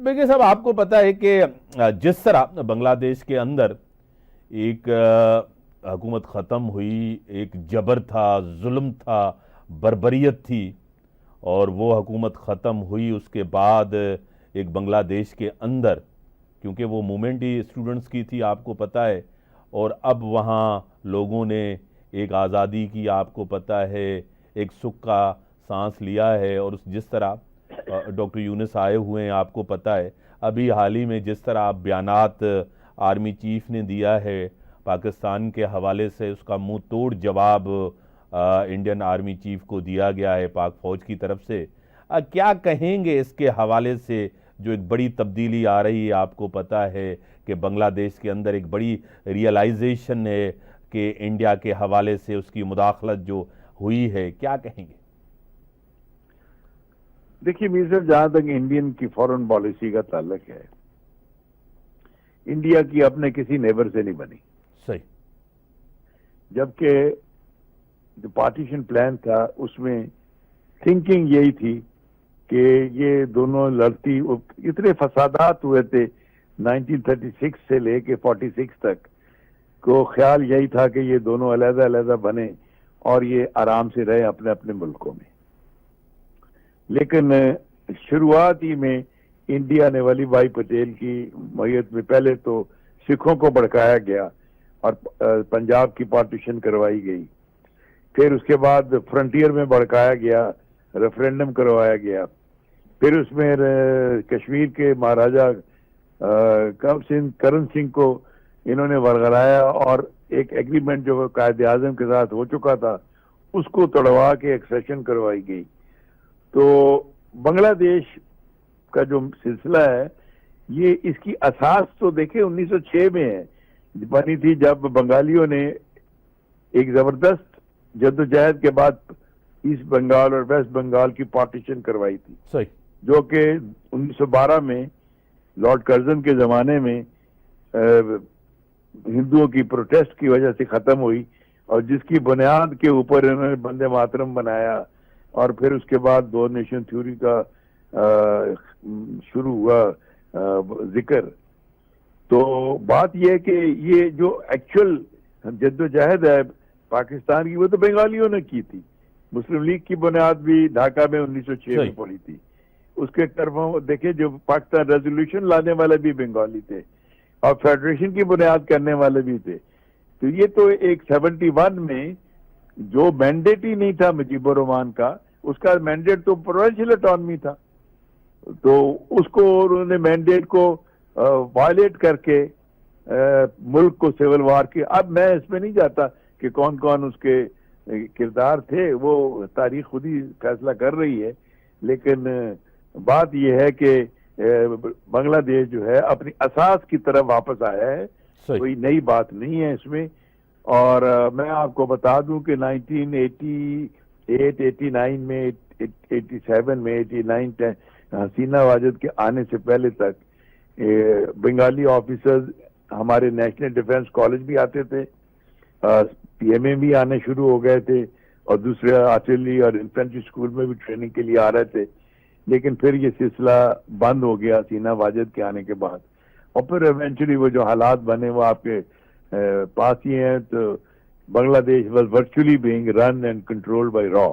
देखिए साहब, आपको पता है कि जिस तरह बांग्लादेश के अंदर एक हुकूमत ख़त्म हुई, एक जबर था, जुल्म था, बर्बरियत थी, और वो हुकूमत ख़त्म हुई उसके बाद एक बांग्लादेश के अंदर, क्योंकि वो मूवमेंट ही स्टूडेंट्स की थी आपको पता है, और अब वहाँ लोगों ने एक आज़ादी की आपको पता है, एक सुख का सांस लिया है। और जिस तरह डॉक्टर यूनुस आए हुए हैं आपको पता है, अभी हाल ही में जिस तरह आप बयानात आर्मी चीफ ने दिया है पाकिस्तान के हवाले से, उसका मुंह तोड़ जवाब इंडियन आर्मी चीफ को दिया गया है पाक फौज की तरफ से। क्या कहेंगे इसके हवाले से, जो एक बड़ी तब्दीली आ रही है, आपको पता है कि बांग्लादेश के अंदर एक बड़ी रियलाइजेशन है कि इंडिया के हवाले से उसकी मुदाखलत जो हुई है, क्या कहेंगे? देखिए मीर साहब, जहां तक इंडियन की फॉरेन पॉलिसी का ताल्लुक है, इंडिया की अपने किसी नेबर से नहीं बनी। सही। जबकि जो पार्टीशन प्लान था उसमें थिंकिंग यही थी कि ये दोनों लड़ती, इतने फसादात हुए थे 1936 से लेके 46 तक, को ख्याल यही था कि ये दोनों अलग अलग बने और ये आराम से रहे अपने अपने मुल्कों में। लेकिन शुरुआत ही में इंडिया ने वल्लभ भाई पटेल की मैयत में पहले तो सिखों को भड़काया गया और पंजाब की पार्टीशन करवाई गई। फिर उसके बाद फ्रंटियर में भड़काया गया, रेफरेंडम करवाया गया। फिर उसमें कश्मीर के महाराजा करण सिंह को इन्होंने वरगलाया और एक एग्रीमेंट जो कायदे आजम के साथ हो चुका था उसको तोड़वा के एक्सेशन करवाई गई। तो बांग्लादेश का जो सिलसिला है, ये इसकी असास तो देखिए 1906 में है, बनी थी जब बंगालियों ने एक जबरदस्त जद्दोजहद के बाद ईस्ट बंगाल और वेस्ट बंगाल की पार्टीशन करवाई थी। सही। जो कि 1912 में लॉर्ड कर्जन के जमाने में हिंदुओं की प्रोटेस्ट की वजह से खत्म हुई, और जिसकी बुनियाद के ऊपर इन्होंने वंदे मातरम बनाया। और फिर उसके बाद दो नेशन थ्योरी का शुरू हुआ जिक्र। तो बात यह है कि ये जो एक्चुअल जद्दोजहद है पाकिस्तान की, वो तो बंगालियों ने की थी। मुस्लिम लीग की बुनियाद भी ढाका में 1906 में पड़ी थी। उसके तरफ देखे जो पाकिस्तान रेजोल्यूशन लाने वाले भी बंगाली थे और फेडरेशन की बुनियाद करने वाले भी थे। तो ये तो एक 71 में जो मैंडेट ही नहीं था मुजीबुर रहमान का, उसका मैंडेट तो प्रोविंशियल ऑटोनॉमी था, तो उसको उन्होंने मैंडेट को वायलेट करके मुल्क को सिविल वार की। अब मैं इसमें नहीं जाता कि कौन कौन उसके किरदार थे, वो तारीख खुद ही फैसला कर रही है। लेकिन बात यह है कि बांग्लादेश जो है अपनी असास की तरफ वापस आया है, कोई नई बात नहीं है इसमें। और मैं आपको बता दूं कि 1988, 89 में, 87 में, 89 हसीना वाजिद के आने से पहले तक बंगाली ऑफिसर्स हमारे नेशनल डिफेंस कॉलेज भी आते थे, पीएमए भी आने शुरू हो गए थे, और दूसरे आर्टिलरी और इन्फेंट्री स्कूल में भी ट्रेनिंग के लिए आ रहे थे। लेकिन फिर ये सिलसिला बंद हो गया हसीना वाजिद के आने के बाद, और फिर इवेंचुअली वो जो हालात बने वो आपके पास ही हैं। तो Bangladesh was virtually being run and controlled by raw.